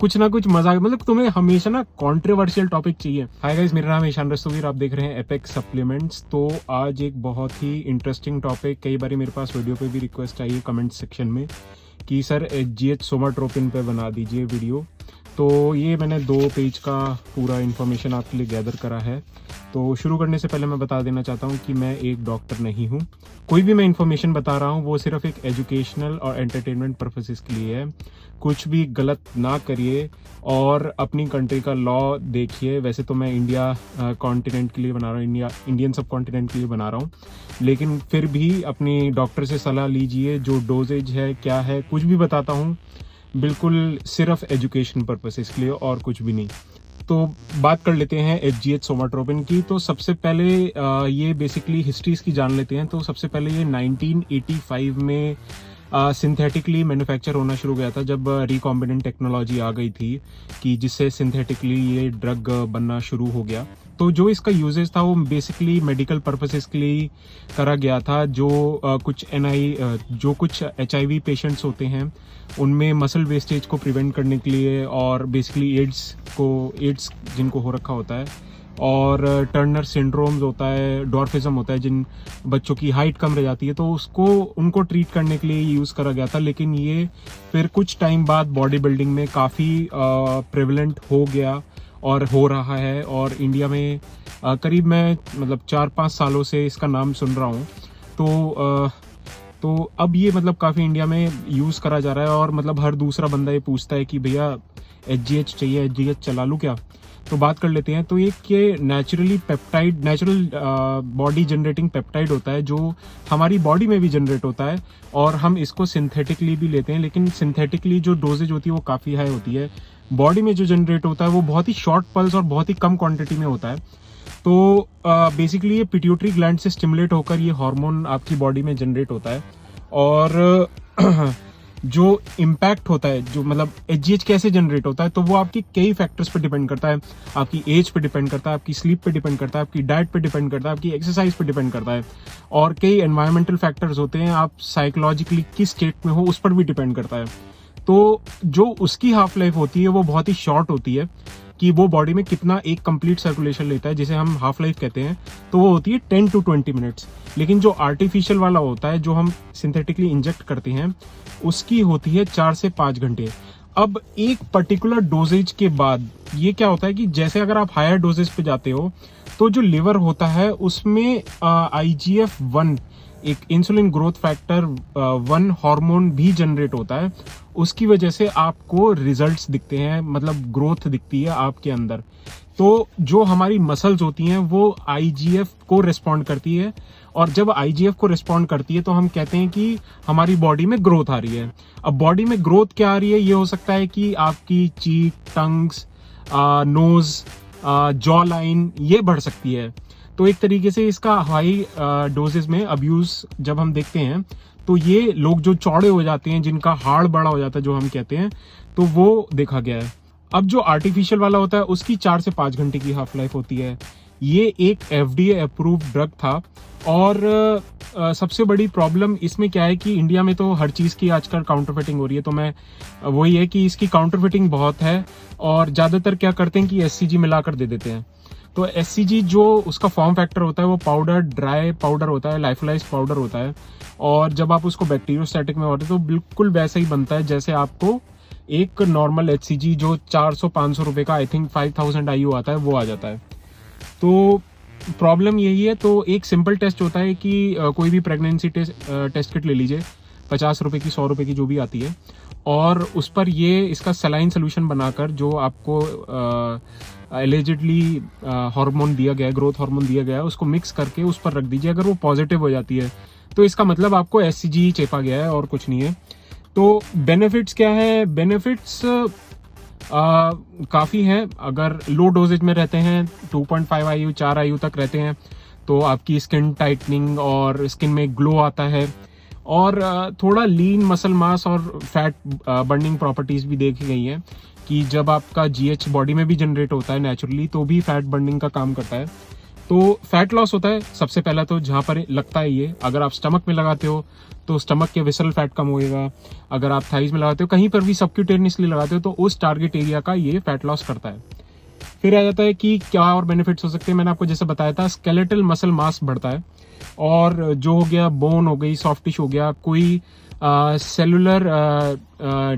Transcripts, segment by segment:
कुछ ना कुछ मजाक, मतलब तुम्हें हमेशा ना कंट्रोवर्शियल टॉपिक चाहिए। हाय गाइस, मेरा नाम है ईशान रस्तोगीर, आप देख रहे हैं एपेक्स सप्लीमेंट्स। तो आज एक बहुत ही इंटरेस्टिंग टॉपिक, कई बार मेरे पास वीडियो पे भी रिक्वेस्ट आई है कमेंट सेक्शन में कि सर HGH सोमाट्रोपिन पे बना दीजिए वीडियो। तो ये मैंने 2 पेज का पूरा इन्फॉर्मेशन आपके लिए गैदर करा है। तो शुरू करने से पहले मैं बता देना चाहता हूँ कि मैं एक डॉक्टर नहीं हूँ। कोई भी मैं इन्फॉर्मेशन बता रहा हूँ वो सिर्फ एक एजुकेशनल और एंटरटेनमेंट पर्पसेस के लिए है। कुछ भी गलत ना करिए और अपनी कंट्री का लॉ देखिए। वैसे तो मैं इंडिया कॉन्टिनेंट के लिए बना रहा हूँ, इंडियन सब कॉन्टिनेंट के लिए बना रहा हूँ, लेकिन फिर भी अपनी डॉक्टर से सलाह लीजिए। जो डोजेज है क्या है, कुछ भी बताता हूँ बिल्कुल सिर्फ एजुकेशन पर्पसेस के लिए और कुछ भी नहीं। तो बात कर लेते हैं HGH सोमाट्रोपिन की। तो सबसे पहले ये बेसिकली हिस्ट्री इसकी जान लेते हैं। तो सबसे पहले ये 1985 में सिंथेटिकली मैन्युफैक्चर होना शुरू गया था, जब रिकॉम्बिनेंट टेक्नोलॉजी आ गई थी कि जिससे सिंथेटिकली ये ड्रग बनना शुरू हो गया। तो जो इसका यूजेस था वो बेसिकली मेडिकल पर्पसेस के लिए करा गया था। जो कुछ HIV पेशेंट्स होते हैं उनमें मसल वेस्टेज को प्रिवेंट करने के लिए, और बेसिकली एड्स जिनको हो रखा होता है, और टर्नर सिंड्रोम्स होता है, डॉर्फिज्म होता है, जिन बच्चों की हाइट कम रह जाती है, तो उनको ट्रीट करने के लिए यूज़ करा गया था। लेकिन ये फिर कुछ टाइम बाद बॉडी बिल्डिंग में काफ़ी प्रेवलेंट हो गया और हो रहा है। और इंडिया में करीब मैं 4-5 सालों से इसका नाम सुन रहा हूँ। तो अब ये काफ़ी इंडिया में यूज़ करा जा रहा है, और हर दूसरा बंदा ये पूछता है कि भैया HGH चाहिए, HGH चला लूँ क्या। तो बात कर लेते हैं। तो ये नेचुरल बॉडी जनरेटिंग पेप्टाइड होता है, जो हमारी बॉडी में भी जनरेट होता है, और हम इसको सिंथेटिकली भी लेते हैं। लेकिन सिंथेटिकली जो डोजेज होती है वो काफ़ी हाई होती है। बॉडी में जो जनरेट होता है वो बहुत ही शॉर्ट पल्स और बहुत ही कम क्वांटिटी में होता है। तो बेसिकली ये पिट्यूटरी ग्लैंड से स्टिमुलेट होकर ये हार्मोन आपकी बॉडी में जनरेट होता है। और जो इम्पैक्ट होता है, जो HGH कैसे जनरेट होता है, तो वो आपकी कई फैक्टर्स पे डिपेंड करता है। आपकी एज पे डिपेंड करता है, आपकी स्लीप पे डिपेंड करता है, आपकी डाइट पे डिपेंड करता है, आपकी एक्सरसाइज पे डिपेंड करता है, और कई एनवायरमेंटल फैक्टर्स होते हैं। आप साइकोलॉजिकली किस स्टेट में हो उस पर भी डिपेंड करता है। तो जो उसकी हाफ लाइफ होती है वो बहुत ही शॉर्ट होती है, कि वो बॉडी में कितना एक कंप्लीट सर्कुलेशन लेता है, जिसे हम हाफ लाइफ कहते हैं। तो वो होती है 10 to 20 मिनट्स। लेकिन जो आर्टिफिशियल वाला होता है, जो हम सिंथेटिकली इंजेक्ट करते हैं, उसकी होती है 4 से 5 घंटे। अब एक पर्टिकुलर डोजेज के बाद ये क्या होता है कि जैसे अगर आप हायर डोजेज पे जाते हो, तो जो लिवर होता है उसमें IGF-1, एक इंसुलिन ग्रोथ फैक्टर 1 हार्मोन भी जनरेट होता है। उसकी वजह से आपको रिजल्ट्स दिखते हैं, ग्रोथ दिखती है आपके अंदर। तो जो हमारी मसल्स होती हैं वो IGF को रिस्पॉन्ड करती है, और जब IGF को रिस्पॉन्ड करती है तो हम कहते हैं कि हमारी बॉडी में ग्रोथ आ रही है। अब बॉडी में ग्रोथ क्या आ रही है, ये हो सकता है कि आपकी चीक, टंग्स, नोज, जॉ लाइन ये बढ़ सकती है। तो एक तरीके से इसका हाई डोजेज में अब्यूज जब हम देखते हैं, तो ये लोग जो चौड़े हो जाते हैं, जिनका हाड़ बड़ा हो जाता है जो हम कहते हैं, तो वो देखा गया है। अब जो आर्टिफिशियल वाला होता है उसकी 4 से 5 घंटे की हाफ लाइफ होती है। ये एक FDA अप्रूव्ड ड्रग था। और सबसे बड़ी प्रॉब्लम इसमें क्या है कि इंडिया में तो हर चीज़ की आजकल काउंटरफिटिंग हो रही है। तो मैं वही है कि इसकी काउंटरफिटिंग बहुत है, और ज़्यादातर क्या करते हैं कि SCG मिलाकर दे देते हैं। तो SCG जो उसका फॉर्म फैक्टर होता है वो पाउडर, ड्राई पाउडर होता है, लाइफोलाइज्ड पाउडर होता है, और जब आप उसको बैक्टीरियोस्टैटिक में होते हैं तो बिल्कुल वैसा ही बनता है जैसे आपको एक नॉर्मल HCG जो 400-500 रुपये का, आई थिंक 5000 IU आता है, वो आ जाता है। तो प्रॉब्लम यही है। तो एक सिंपल टेस्ट होता है कि कोई भी प्रेगनेंसी टेस्ट किट ले लीजिए, 50 रुपये की, 100 रुपये की, जो भी आती है, और उस पर ये इसका सलाइन सोल्यूशन बनाकर, जो आपको एलिजिडली हार्मोन दिया गया है, ग्रोथ हार्मोन दिया गया है, उसको मिक्स करके उस पर रख दीजिए। अगर वो पॉजिटिव हो जाती है तो इसका आपको SCG ही चेपा गया है और कुछ नहीं है। तो बेनिफिट्स क्या है? बेनिफिट्स काफ़ी हैं। अगर लो डोजेज में रहते हैं, 2.5 IU, 4 IU तक रहते हैं, तो आपकी स्किन टाइटनिंग और स्किन में ग्लो आता है, और थोड़ा लीन मसल मास और फैट बर्निंग प्रॉपर्टीज भी देखी गई हैं, कि जब आपका GH बॉडी में भी जनरेट होता है नेचुरली, तो भी फैट बर्निंग का काम करता है। तो फैट लॉस होता है सबसे पहला, तो जहाँ पर लगता है ये, अगर आप स्टमक में लगाते हो तो स्टमक के विसरल फैट कम होएगा, अगर आप थाइज में लगाते हो, कहीं पर भी सबक्यूटेनियसली लगाते हो तो उस टारगेट एरिया का ये फैट लॉस करता है। फिर आ जाता है कि क्या और बेनिफिट्स हो सकते हैं। मैंने आपको जैसे बताया था, स्केलेटल मसल मास बढ़ता है, और जो हो गया बोन हो गई, सॉफ्ट टिश्यू हो गया, कोई सेलुलर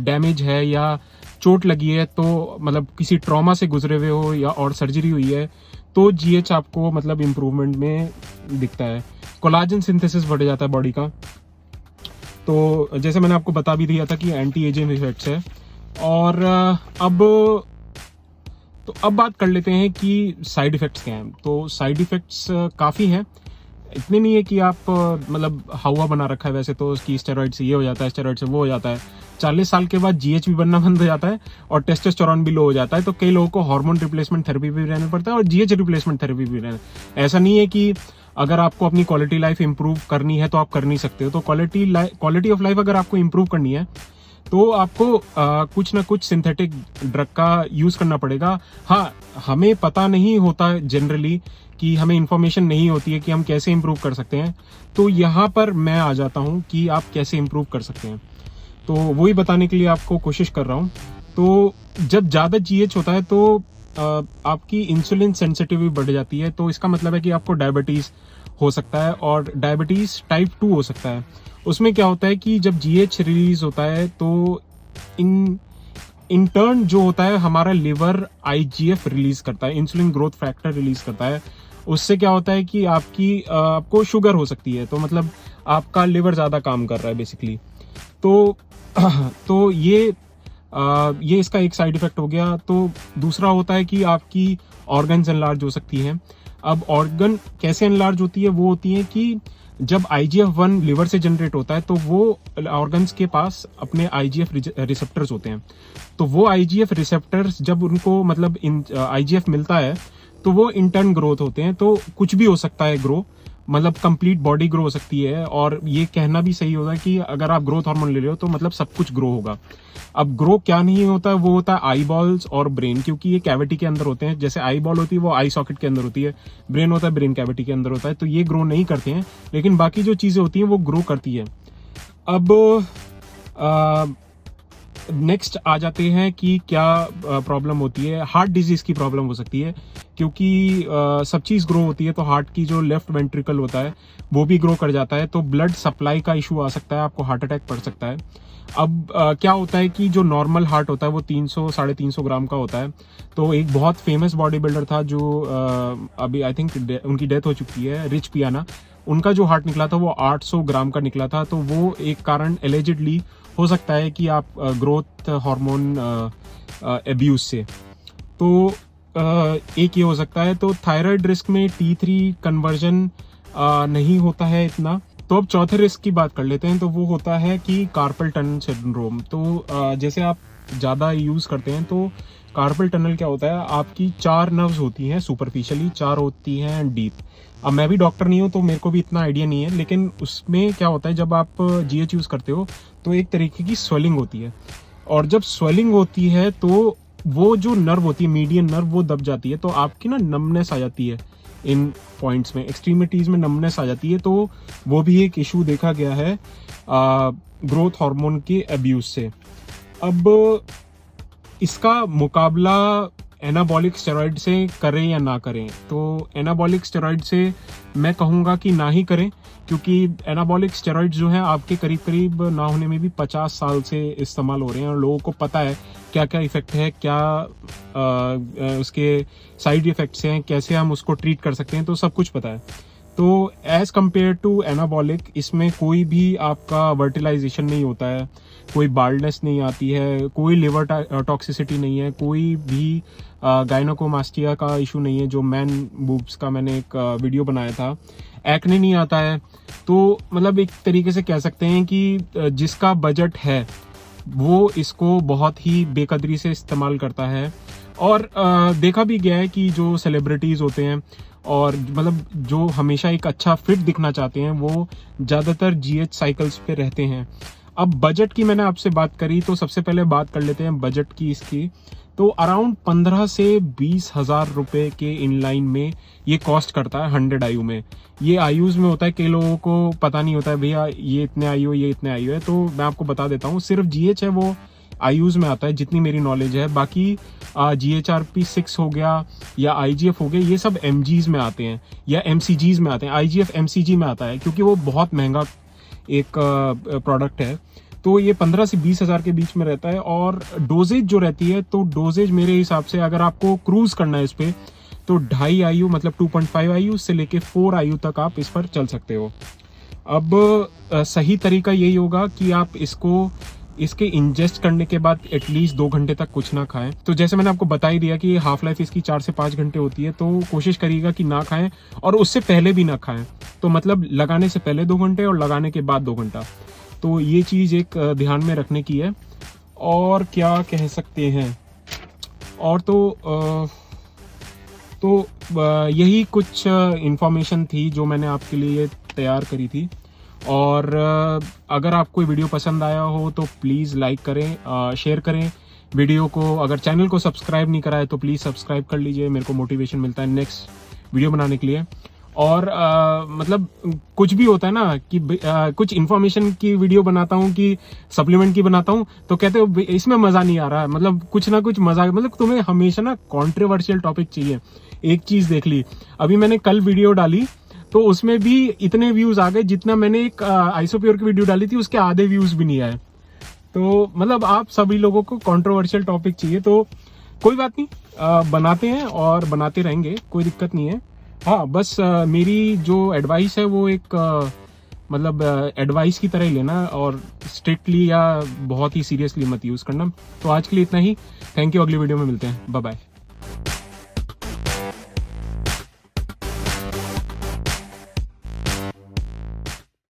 डैमेज है या चोट लगी है, तो मतलब किसी ट्रॉमा से गुजरे हुए हो या और सर्जरी हुई है, तो जीएच आपको मतलब इम्प्रूवमेंट में दिखता है। कोलाजन सिंथेसिस बढ़ जाता है बॉडी का, तो जैसे मैंने आपको बता भी दिया था कि एंटी एजिंग इफेक्ट्स है। और अब बात कर लेते हैं कि साइड इफेक्ट्स क्या हैं। तो साइड इफेक्ट्स काफ़ी हैं, इतने नहीं है कि आप मतलब हवा बना रखा है वैसे तो उसकी, स्टेरॉइड से ये हो जाता है, स्टेरॉइड से वो हो जाता है। 40 साल के बाद जीएच भी बनना बंद हो जाता है और टेस्टोस्टेरोन भी लो हो जाता है, तो कई लोगों को हार्मोन रिप्लेसमेंट थेरेपी भी रहना पड़ता है और जीएच रिप्लेसमेंट थेरेपी भी रहना। ऐसा नहीं है कि अगर आपको अपनी क्वालिटी लाइफ इंप्रूव करनी है तो आप कर नहीं सकते हो। तो क्वालिटी ऑफ लाइफ अगर आपको इंप्रूव करनी है तो आपको कुछ ना कुछ सिंथेटिक ड्रग का यूज करना पड़ेगा। हाँ, हमें पता नहीं होता जनरली, कि हमें इंफॉर्मेशन नहीं होती है कि हम कैसे इंप्रूव कर सकते हैं, तो यहाँ पर मैं आ जाता हूँ कि आप कैसे इंप्रूव कर सकते हैं। तो वही बताने के लिए आपको कोशिश कर रहा हूँ। तो जब ज़्यादा जीएच होता है तो आपकी इंसुलिन सेंसिटिविटी बढ़ जाती है, तो इसका मतलब है कि आपको डायबिटीज़ हो सकता है, और डायबिटीज़ टाइप 2 हो सकता है। उसमें क्या होता है कि जब जीएच रिलीज होता है तो इन टर्न जो होता है हमारा लिवर आईजीएफ रिलीज करता है, इंसुलिन ग्रोथ फैक्टर रिलीज करता है। उससे क्या होता है कि आपको शुगर हो सकती है, तो मतलब आपका लिवर ज़्यादा काम कर रहा है बेसिकली। तो ये इसका एक साइड इफेक्ट हो गया। तो दूसरा होता है कि आपकी ऑर्गन्स एनलार्ज हो सकती हैं। अब ऑर्गन कैसे एनलार्ज होती है, वो होती है कि जब IGF-1 लिवर से जनरेट होता है तो वो ऑर्गन्स के पास अपने IGF रिसेप्टर्स होते हैं। तो वो IGF रिसेप्टर्स जब उनको मतलब IGF मिलता है तो वो इंटर्न ग्रोथ होते हैं। तो कुछ भी हो सकता है ग्रो, मतलब कंप्लीट बॉडी ग्रो हो सकती है। और ये कहना भी सही होगा कि अगर आप ग्रोथ हार्मोन ले रहे हो तो मतलब सब कुछ ग्रो होगा। अब ग्रो क्या नहीं होता है, वो होता है आई बॉल्स और ब्रेन, क्योंकि ये कैविटी के अंदर होते हैं। जैसे आई बॉल होती है वो आई सॉकेट के अंदर होती है, ब्रेन होता है ब्रेन कैविटी के अंदर होता है, तो ये ग्रो नहीं करते हैं। लेकिन बाकी जो चीज़ें होती हैं वो ग्रो करती है। अब नेक्स्ट आ जाते हैं कि क्या प्रॉब्लम होती है। हार्ट डिजीज की प्रॉब्लम हो सकती है, क्योंकि सब चीज़ ग्रो होती है, तो हार्ट की जो लेफ्ट वेंट्रिकल होता है वो भी ग्रो कर जाता है, तो ब्लड सप्लाई का इशू आ सकता है, आपको हार्ट अटैक पड़ सकता है। अब क्या होता है कि जो नॉर्मल हार्ट होता है वो 300-350 ग्राम का होता है। तो एक बहुत फेमस बॉडी बिल्डर था जो अभी आई थिंक उनकी डेथ हो चुकी है, रिच पियाना, उनका जो हार्ट निकला था वो 800 ग्राम का निकला था। तो वो एक कारण एलिजिडली हो सकता है कि आप ग्रोथ हार्मोन अब्यूज से, तो एक ये हो सकता है। तो थायराइड रिस्क में T3 कन्वर्जन नहीं होता है इतना। तो अब चौथे रिस्क की बात कर लेते हैं, तो वो होता है कि कार्पल टनल सिंड्रोम। तो जैसे आप ज़्यादा यूज़ करते हैं तो कार्पल टनल क्या होता है, आपकी 4 नर्व्स होती हैं सुपरफिशियली, 4 होती हैं डीप। अब मैं भी डॉक्टर नहीं हूँ तो मेरे को भी इतना आइडिया नहीं है, लेकिन उसमें क्या होता है जब आप जीएच यूज़ करते हो तो एक तरीके की स्वेलिंग होती है, और जब स्वेलिंग होती है तो वो जो नर्व होती है, मीडियन नर्व, वो दब जाती है, तो आपकी ना नमनेस आ जाती है, इन पॉइंट्स में, एक्सट्रीमिटीज़ में नमनेस आ जाती है। तो वो भी एक इशू देखा गया है ग्रोथ हार्मोन के अब्यूज से। अब इसका मुकाबला एनाबॉलिक स्टेरॉइड से करें या ना करें, तो एनाबॉलिक स्टेरॉइड से मैं कहूँगा कि ना ही करें, क्योंकि एनाबॉलिक स्टेरॉइड जो हैं आपके करीब करीब ना होने में भी 50 साल से इस्तेमाल हो रहे हैं, और लोगों को पता है क्या क्या इफेक्ट है, क्या उसके साइड इफेक्ट्स हैं, कैसे हम उसको ट्रीट कर सकते हैं, तो सब कुछ पता है। तो एज कम्पेयर टू एनाबॉलिक, इसमें कोई भी आपका वर्टिलाइजेशन नहीं होता है, कोई बाल्डनेस नहीं आती है, कोई लिवर टॉक्सिसिटी नहीं है, कोई भी गायनोकोमास्टिया का इशू नहीं है, जो मैन बूब्स का मैंने एक वीडियो बनाया था, एक्ने नहीं आता है। तो मतलब एक तरीके से कह सकते हैं कि जिसका बजट है वो इसको बहुत ही बेकदरी से इस्तेमाल करता है। और देखा भी गया है कि जो सेलिब्रिटीज़ होते हैं और मतलब जो हमेशा एक अच्छा फिट दिखना चाहते हैं, वो ज़्यादातर जीएच साइकिल्स पे रहते हैं। अब बजट की मैंने आपसे बात करी, तो सबसे पहले बात कर लेते हैं बजट की इसकी। तो अराउंड 15 से 20 हज़ार रुपए के इनलाइन में ये कॉस्ट करता है 100 आयु में। ये आयुज में होता है, कई लोगों को पता नहीं होता है भैया ये इतने आयु ये इतने आयु है, तो मैं आपको बता देता हूँ। सिर्फ GH है वो आयुज में आता है जितनी मेरी नॉलेज है। बाकी GHRP6 हो गया या IGF हो गया, ये सब MGs में आते हैं या MCGs में आते हैं। IGF MCG में आता है क्योंकि वो बहुत महंगा एक प्रोडक्ट है। तो ये 15 से 20 हज़ार के बीच में रहता है। और डोजेज जो रहती है, तो डोजेज मेरे हिसाब से अगर आपको क्रूज करना है इस पे, तो 2.5 आयु मतलब 2.5 आयु से लेके 4 आयु तक आप इस पर चल सकते हो। अब सही तरीका यही होगा कि आप इसके इंजेस्ट करने के बाद एटलीस्ट 2 घंटे तक कुछ ना खाएं। तो जैसे मैंने आपको बता ही दिया कि हाफ लाइफ इसकी 4 से 5 घंटे होती है, तो कोशिश करिएगा कि ना खाएं और उससे पहले भी ना खाएं। तो मतलब लगाने से पहले 2 घंटे और लगाने के बाद 2 घंटा। तो ये चीज़ एक ध्यान में रखने की है। और क्या कह सकते हैं, और तो यही कुछ इन्फॉर्मेशन थी जो मैंने आपके लिए तैयार करी थी। और अगर आपको वीडियो पसंद आया हो तो प्लीज़ लाइक करें, शेयर करें वीडियो को। अगर चैनल को सब्सक्राइब नहीं करा है तो प्लीज़ सब्सक्राइब कर लीजिए, मेरे को मोटिवेशन मिलता है नेक्स्ट वीडियो बनाने के लिए। और मतलब कुछ भी होता है ना कि कुछ इन्फॉर्मेशन की वीडियो बनाता हूँ कि सप्लीमेंट की बनाता हूँ, तो कहते हो इसमें मज़ा नहीं आ रहा है। मतलब कुछ ना कुछ मज़ा, मतलब तुम्हें हमेशा ना कॉन्ट्रोवर्शियल टॉपिक चाहिए। एक चीज़ देख ली, अभी मैंने कल वीडियो डाली तो उसमें भी इतने व्यूज आ गए जितना मैंने एक आइसोप्योर की वीडियो डाली थी उसके आधे व्यूज भी नहीं आए। तो मतलब आप सभी लोगों को कंट्रोवर्शियल टॉपिक चाहिए, तो कोई बात नहीं, बनाते हैं और बनाते रहेंगे, कोई दिक्कत नहीं है। हाँ, बस मेरी जो एडवाइस है वो एक मतलब एडवाइस की तरह ही लेना और स्ट्रिक्टली या बहुत ही सीरियसली मत यूज़ करना। तो आज के लिए इतना ही। थैंक यू, अगली वीडियो में मिलते हैं, बाय बाय।